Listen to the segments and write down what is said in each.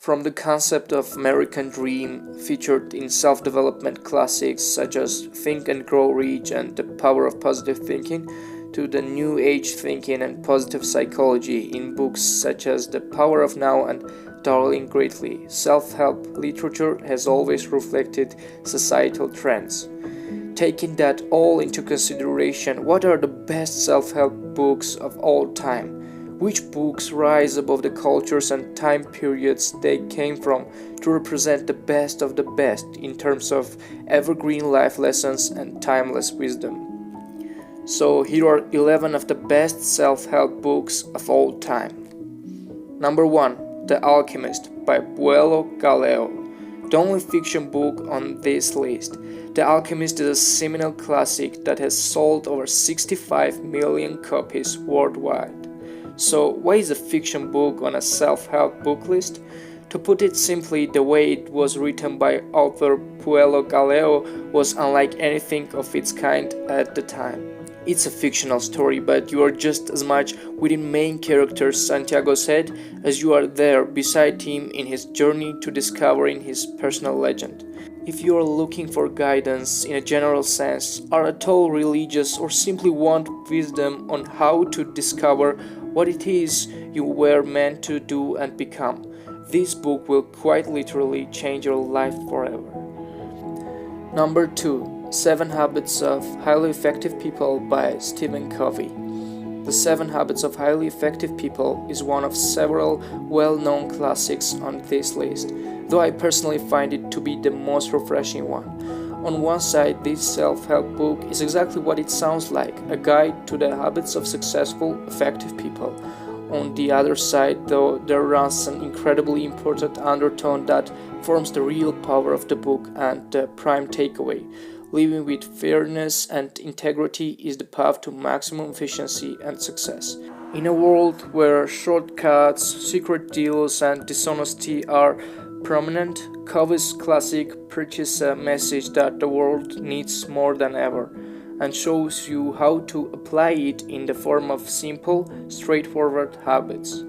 From the concept of American Dream featured in self-development classics such as Think and Grow Rich and The Power of Positive Thinking, to the New Age thinking and positive psychology in books such as The Power of Now and Darling Greatly, self-help literature has always reflected societal trends. Taking that all into consideration, what are the best self-help books of all time? Which books rise above the cultures and time periods they came from to represent the best of the best in terms of evergreen life lessons and timeless wisdom? So here are 11 of the best self-help books of all time. Number 1. The Alchemist by Paulo Coelho. The only fiction book on this list. The Alchemist is a seminal classic that has sold over 65 million copies worldwide. So why is a fiction book on a self-help book list? To put it simply, the way it was written by author Paulo Coelho was unlike anything of its kind at the time. It's a fictional story, but you are just as much within main character Santiago said as you are there beside him in his journey to discovering his personal legend. If you are looking for guidance in a general sense, are at all religious, or simply want wisdom on how to discover what it is you were meant to do and become, this book will quite literally change your life forever. Number 2. 7 Habits of Highly Effective People by Stephen Covey. The 7 Habits of Highly Effective People is one of several well-known classics on this list, though I personally find it to be the most refreshing one. On one side, this self-help book is exactly what it sounds like, a guide to the habits of successful, effective people. On the other side, though, there runs an incredibly important undertone that forms the real power of the book and the prime takeaway. Living with fairness and integrity is the path to maximum efficiency and success. In a world where shortcuts, secret deals, and dishonesty are prominent, Covey's classic preaches a message that the world needs more than ever, and shows you how to apply it in the form of simple, straightforward habits.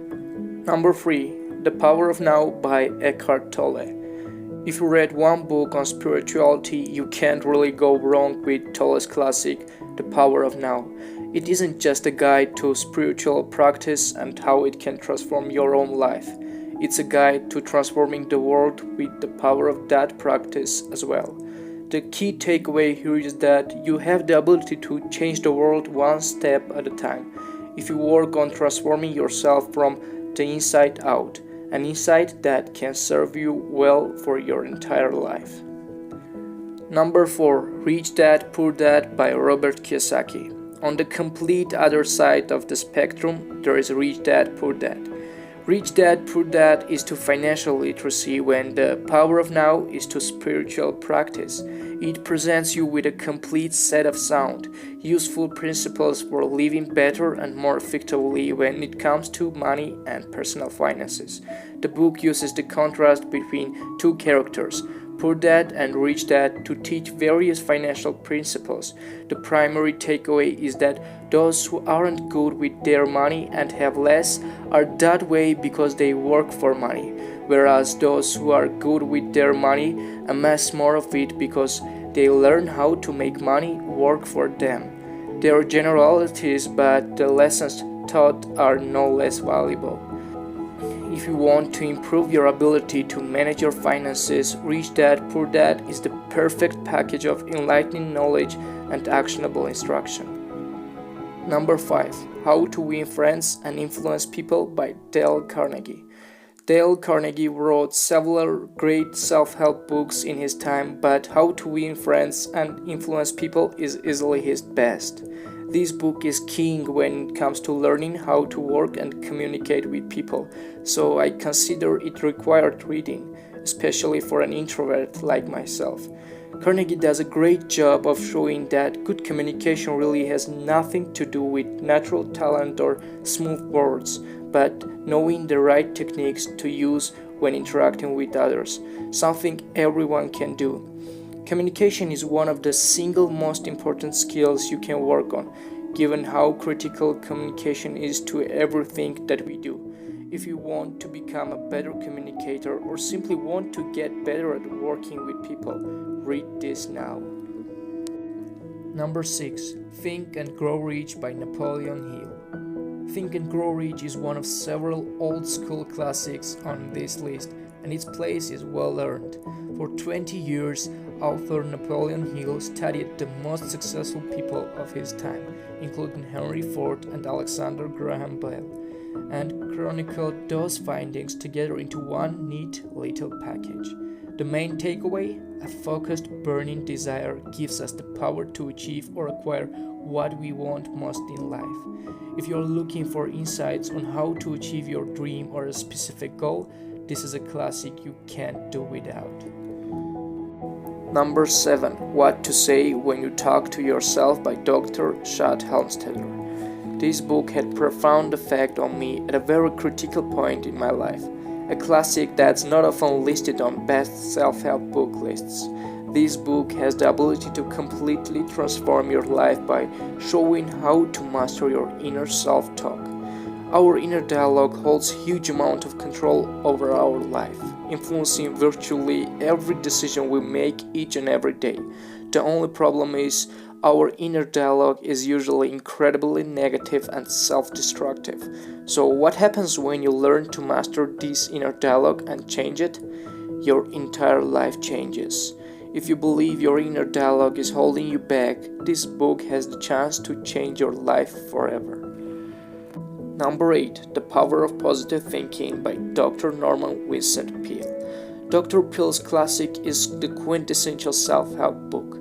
Number 3. The Power of Now by Eckhart Tolle. If you read one book on spirituality, you can't really go wrong with Tolle's classic, The Power of Now. It isn't just a guide to spiritual practice and how it can transform your own life. It's a guide to transforming the world with the power of that practice as well. The key takeaway here is that you have the ability to change the world one step at a time if you work on transforming yourself from the inside out, an insight that can serve you well for your entire life. Number 4. Rich Dad, Poor Dad by Robert Kiyosaki. On the complete other side of the spectrum, there is Rich Dad, Poor Dad. Rich Dad, Poor Dad is to financial literacy when the Power of Now is to spiritual practice. It presents you with a complete set of sound, useful principles for living better and more effectively when it comes to money and personal finances. The book uses the contrast between two characters, Poor Dad and Rich Dad, to teach various financial principles. The primary takeaway is that those who aren't good with their money and have less are that way because they work for money, whereas those who are good with their money amass more of it because they learn how to make money work for them. They are generalities, but the lessons taught are no less valuable. If you want to improve your ability to manage your finances, Rich Dad, Poor Dad is the perfect package of enlightening knowledge and actionable instruction. Number 5. How to Win Friends and Influence People by Dale Carnegie. Dale Carnegie wrote several great self-help books in his time, but How to Win Friends and Influence People is easily his best. This book is king when it comes to learning how to work and communicate with people, so I consider it required reading, especially for an introvert like myself. Carnegie does a great job of showing that good communication really has nothing to do with natural talent or smooth words, but knowing the right techniques to use when interacting with others, something everyone can do. Communication is one of the single most important skills you can work on, given how critical communication is to everything that we do. If you want to become a better communicator or simply want to get better at working with people, read this now. Number 6. Think and Grow Rich by Napoleon Hill. Think and Grow Rich is one of several old-school classics on this list, and its place is well earned. For 20 years, author Napoleon Hill studied the most successful people of his time, including Henry Ford and Alexander Graham Bell, and chronicled those findings together into one neat little package. The main takeaway: a focused, burning desire gives us the power to achieve or acquire what we want most in life. If you are looking for insights on how to achieve your dream or a specific goal, this is a classic you can't do without. Number 7. What to Say When You Talk to Yourself by Dr. Shad Helmstetter. This book had profound effect on me at a very critical point in my life. A classic that's not often listed on best self-help book lists. This book has the ability to completely transform your life by showing how to master your inner self-talk. Our inner dialogue holds huge amount of control over our life, influencing virtually every decision we make each and every day. The only problem is our inner dialogue is usually incredibly negative and self-destructive. So what happens when you learn to master this inner dialogue and change it? Your entire life changes. If you believe your inner dialogue is holding you back, this book has the chance to change your life forever. Number 8. The Power of Positive Thinking by Dr. Norman Vincent Peale. Dr. Peale's classic is the quintessential self-help book,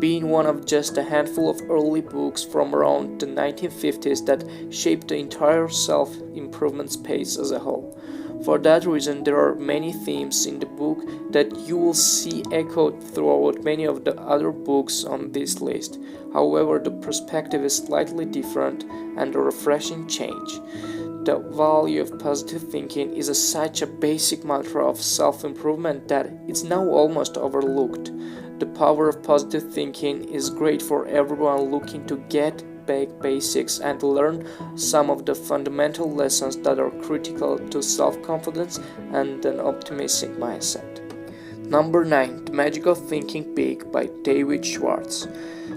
being one of just a handful of early books from around the 1950s that shaped the entire self-improvement space as a whole. For that reason, there are many themes in the book that you will see echoed throughout many of the other books on this list. However, the perspective is slightly different and a refreshing change. The value of positive thinking is such a basic mantra of self-improvement that it's now almost overlooked. The power of positive thinking is great for everyone looking to get back basics and learn some of the fundamental lessons that are critical to self-confidence and an optimistic mindset. Number 9. The Magic of Thinking Big by David Schwartz.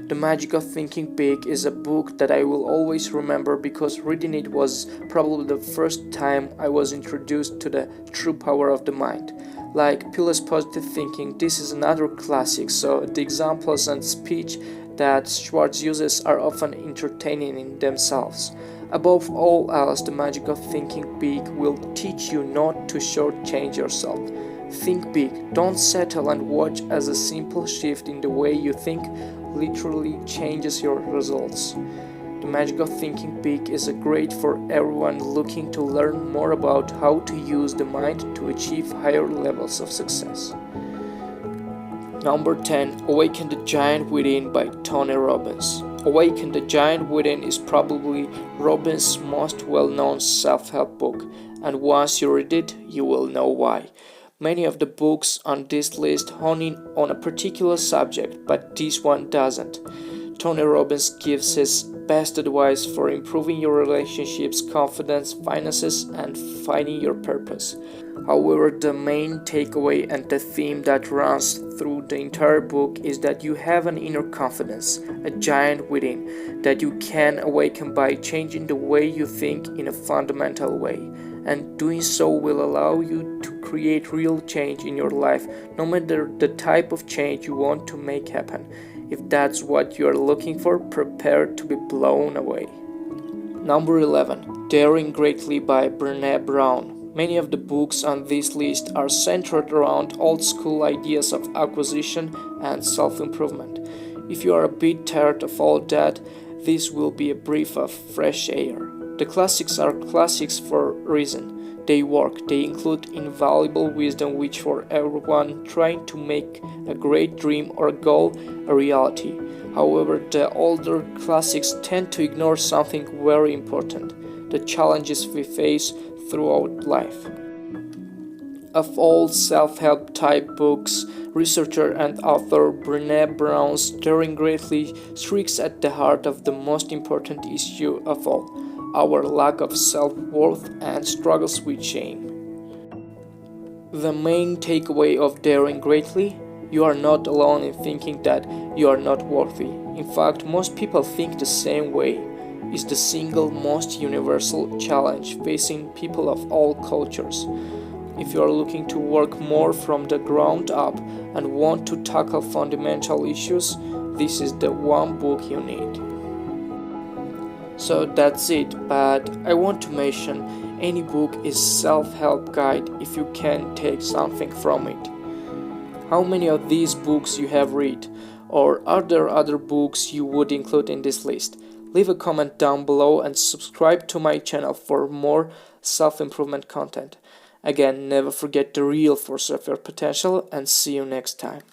The Magic of Thinking Big is a book that I will always remember because reading it was probably the first time I was introduced to the true power of the mind. Like Peale's Positive Thinking, this is another classic, so the examples and speech that Schwartz uses are often entertaining in themselves. Above all else, the Magic of Thinking Big will teach you not to shortchange yourself. Think big, don't settle and watch as a simple shift in the way you think literally changes your results. The Magic of Thinking Big is great for everyone looking to learn more about how to use the mind to achieve higher levels of success. Number 10. Awaken the Giant Within by Tony Robbins. Awaken the Giant Within is probably Robbins' most well-known self-help book, and once you read it, you will know why. Many of the books on this list hone in on a particular subject, but this one doesn't. Tony Robbins gives his best advice for improving your relationships, confidence, finances, and finding your purpose. However, the main takeaway and the theme that runs through the entire book is that you have an inner confidence, a giant within, that you can awaken by changing the way you think in a fundamental way. And doing so will allow you to create real change in your life, no matter the type of change you want to make happen. If that's what you are looking for, prepare to be blown away. Number 11. Daring Greatly by Brené Brown. Many of the books on this list are centered around old-school ideas of acquisition and self-improvement. If you are a bit tired of all that, this will be a breath of fresh air. The classics are classics for a reason. They work. They include invaluable wisdom which for everyone trying to make a great dream or goal a reality. However, the older classics tend to ignore something very important: the challenges we face throughout life. Of all self-help type books, researcher and author Brené Brown's Daring Greatly strikes at the heart of the most important issue of all: our lack of self-worth and struggles with shame. The main takeaway of Daring Greatly: you are not alone in thinking that you are not worthy. In fact, most people think the same way. It's the single most universal challenge facing people of all cultures. If you are looking to work more from the ground up and want to tackle fundamental issues, this is the one book you need. So that's it, but I want to mention any book is self-help guide if you can take something from it. How many of these books you have read, or are there other books you would include in this list? Leave a comment down below and subscribe to my channel for more self-improvement content. Again, never forget the real force of your potential, and see you next time.